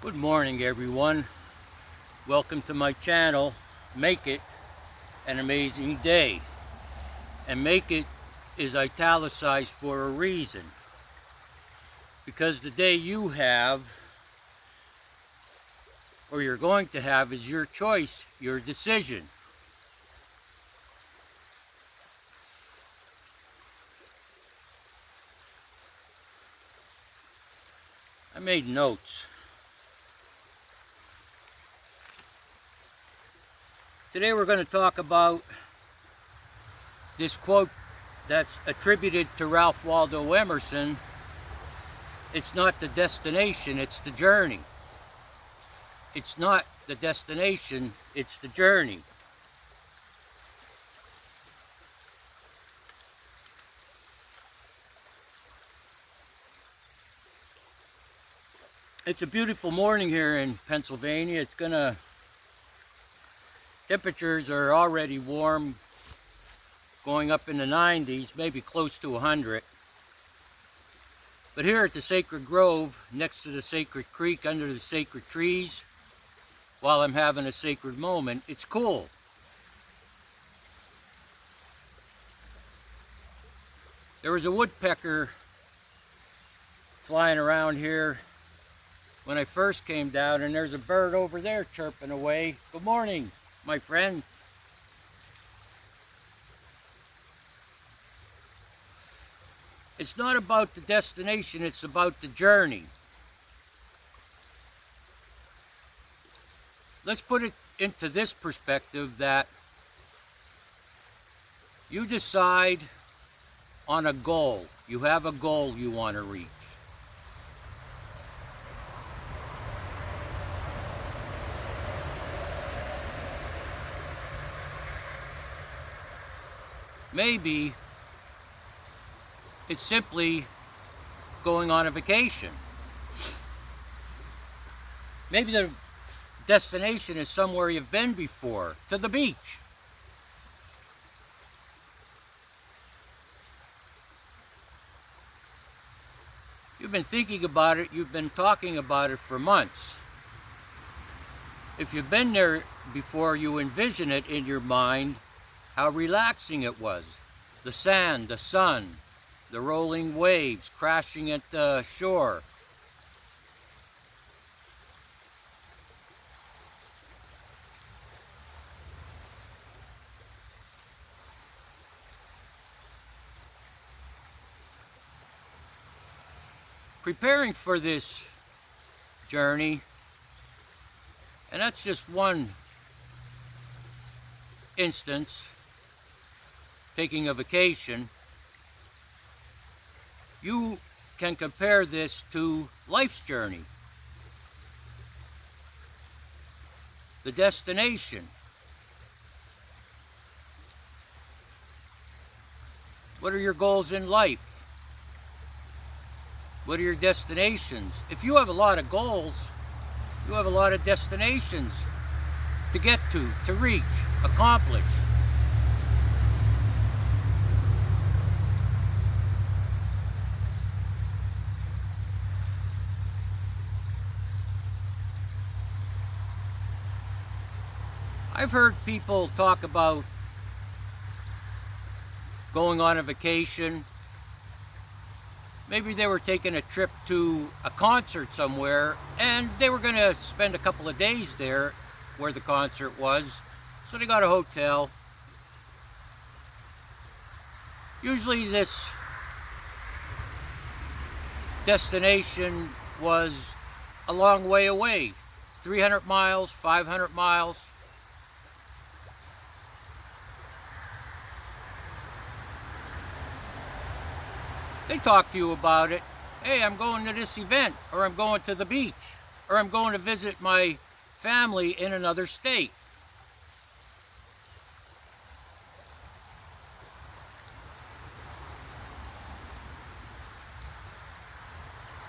Good morning, everyone. Welcome to my channel. Make it an amazing day. And make it is italicized for a reason. Because the day you have, or you're going to have, is your choice, your decision. I made notes. Today we're going to talk about this quote that's attributed to Ralph Waldo Emerson. It's not the destination, it's the journey. It's not the destination, it's the journey. It's a beautiful morning here in Pennsylvania. Temperatures are already warm, going up in the 90s, maybe close to 100. But here at the Sacred Grove, next to the Sacred Creek, under the sacred trees, while I'm having a sacred moment, it's cool. There was a woodpecker flying around here when I first came down, and there's a bird over there chirping away. Good morning, my friend. It's not about the destination, it's about the journey. Let's put it into this perspective that you decide on a goal. You have a goal you want to reach. Maybe it's simply going on a vacation. Maybe the destination is somewhere you've been before, to the beach. You've been thinking about it, you've been talking about it for months. If you've been there before, you envision it in your mind, how relaxing it was. The sand, the sun, the rolling waves crashing at the shore. Preparing for this journey, and that's just one instance, taking a vacation, you can compare this to life's journey. The destination. What are your goals in life? What are your destinations? If you have a lot of goals, you have a lot of destinations to get to reach, accomplish. I've heard people talk about going on a vacation. Maybe they were taking a trip to a concert somewhere, and they were going to spend a couple of days there where the concert was, so they got a hotel. Usually this destination was a long way away, 300 miles, 500 miles. They talk to you about it. Hey, I'm going to this event, or I'm going to the beach, or I'm going to visit my family in another state.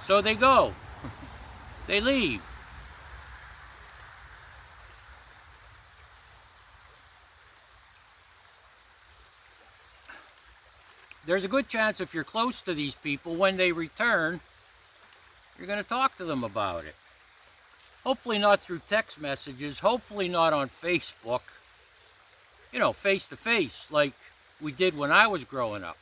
So they go. They leave. There's a good chance if you're close to these people, when they return, you're going to talk to them about it. Hopefully not through text messages, hopefully not on Facebook, you know, face to face like we did when I was growing up.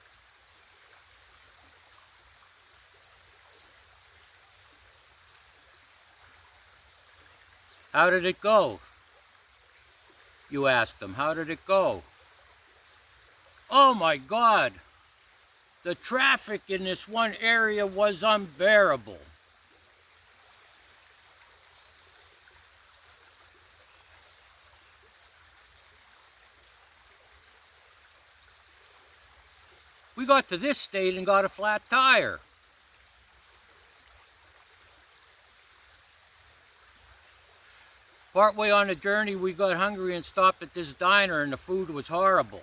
How did it go? You asked them, how did it go? Oh my God, the traffic in this one area was unbearable. We got to this state and got a flat tire. Partway on the journey, we got hungry and stopped at this diner, and the food was horrible.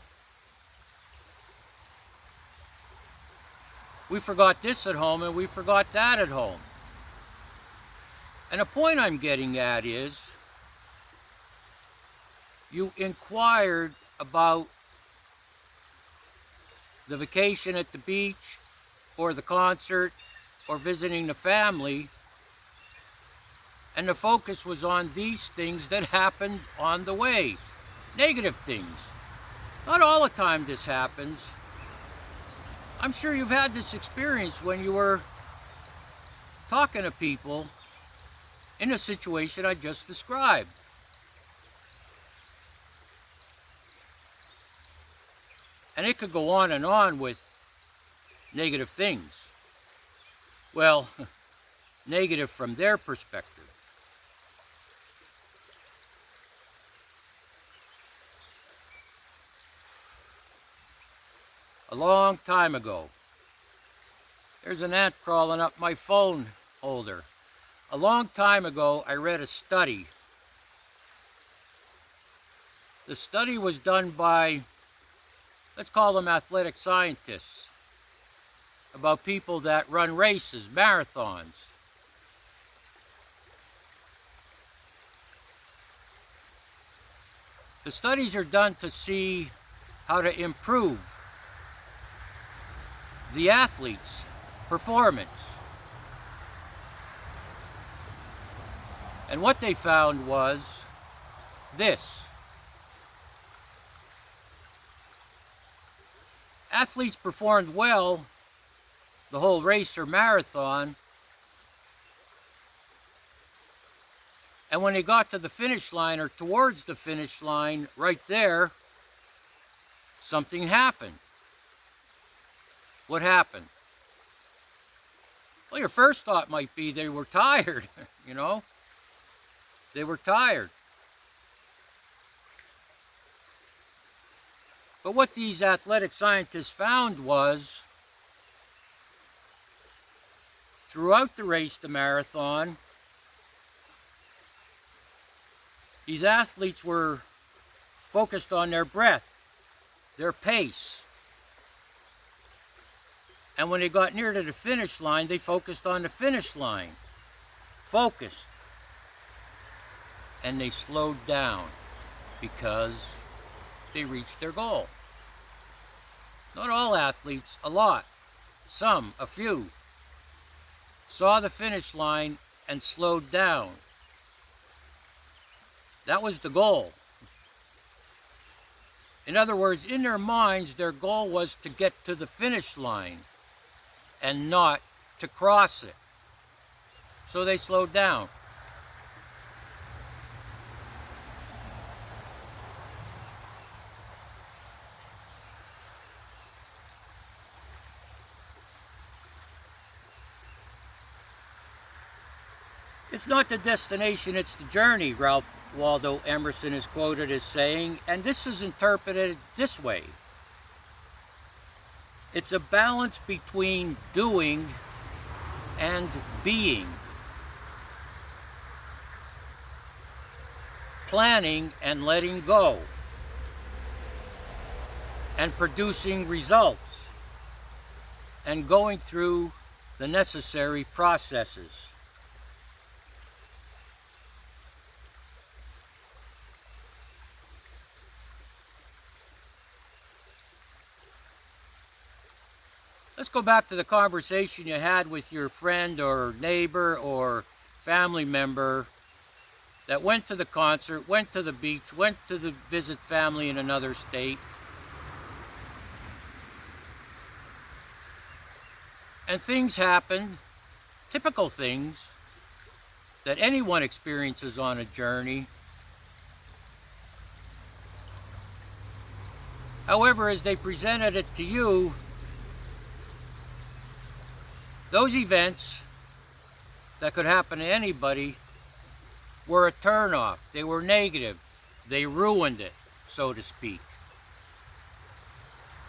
We forgot this at home, and we forgot that at home. And the point I'm getting at is, you inquired about the vacation at the beach, or the concert, or visiting the family, and the focus was on these things that happened on the way. Negative things. Not all the time this happens. I'm sure you've had this experience when you were talking to people in a situation I just described. And it could go on and on with negative things. Well, negative from their perspective. A long time ago, there's an ant crawling up my phone holder. A long time ago, I read a study. The study was done by, let's call them athletic scientists, about people that run races, marathons. The studies are done to see how to improve the athlete's performance. And what they found was this. Athletes performed well the whole race or marathon, and when they got to the finish line or towards the finish line, right there, something happened. What happened? Well, your first thought might be they were tired, you know? They were tired. But what these athletic scientists found was, throughout the race, the marathon, these athletes were focused on their breath, their pace. And when they got near to the finish line, they focused on the finish line. Focused. And they slowed down because they reached their goal. Not all athletes, a lot. Some, a few, saw the finish line and slowed down. That was the goal. In other words, in their minds, their goal was to get to the finish line and not to cross it. So they slowed down. It's not the destination, it's the journey, Waldo Emerson is quoted as saying, and this is interpreted this way. It's a balance between doing and being. Planning and letting go. And producing results. And going through the necessary processes. Let's go back to the conversation you had with your friend or neighbor or family member that went to the concert, went to the beach, went to visit family in another state. And things happened, typical things that anyone experiences on a journey. However, as they presented it to you, those events that could happen to anybody were a turnoff. They were negative. They ruined it, so to speak.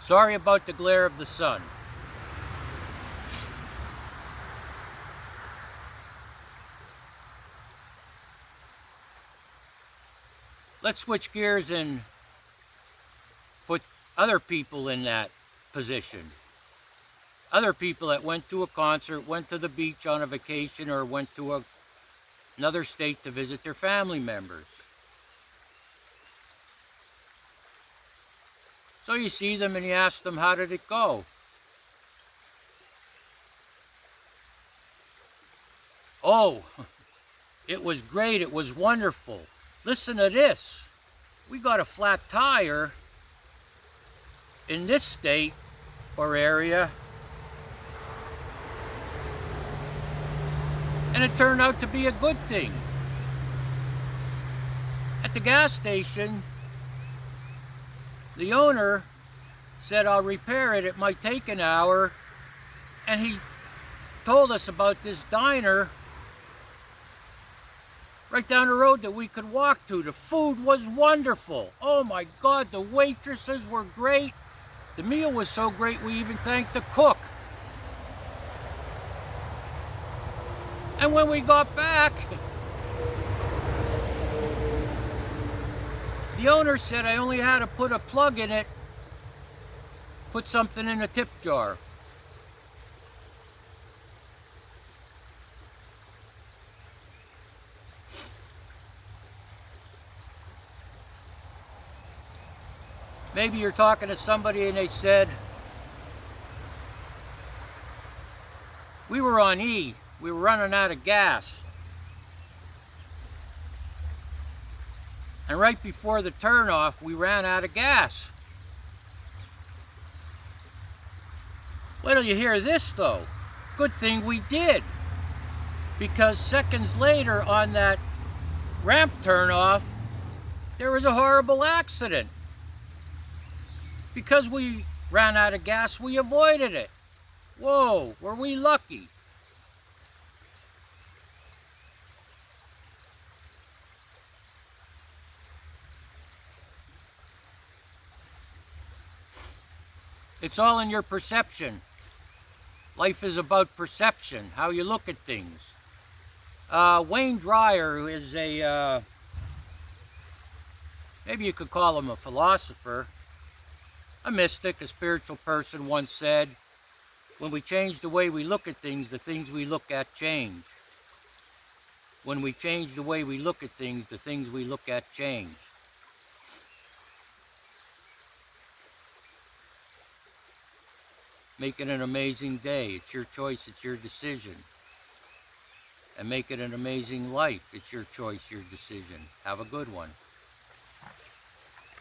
Sorry about the glare of the sun. Let's switch gears and put other people in that position. Other people that went to a concert, went to the beach on a vacation, or went to another state to visit their family members. So you see them and you ask them, how did it go? Oh, it was great, it was wonderful. Listen to this. We got a flat tire in this state or area, and it turned out to be a good thing. At the gas station, the owner said, I'll repair it, it might take an hour, and he told us about this diner right down the road that we could walk to. The food was wonderful. Oh my God, the waitresses were great. The meal was so great we even thanked the cook. And when we got back, the owner said I only had to put a plug in it, put something in a tip jar. Maybe you're talking to somebody and they said, we were on E, we were running out of gas. And right before the turnoff, we ran out of gas. Wait till you hear this though. Good thing we did. Because seconds later on that ramp turnoff, there was a horrible accident. Because we ran out of gas, we avoided it. Whoa, were we lucky? It's all in your perception. Life is about perception, how you look at things. Wayne Dyer, who is a, maybe you could call him a philosopher, a mystic, a spiritual person, once said, when we change the way we look at things, the things we look at change. When we change the way we look at things, the things we look at change. Make it an amazing day. It's your choice, it's your decision. And make it an amazing life. It's your choice, your decision. Have a good one.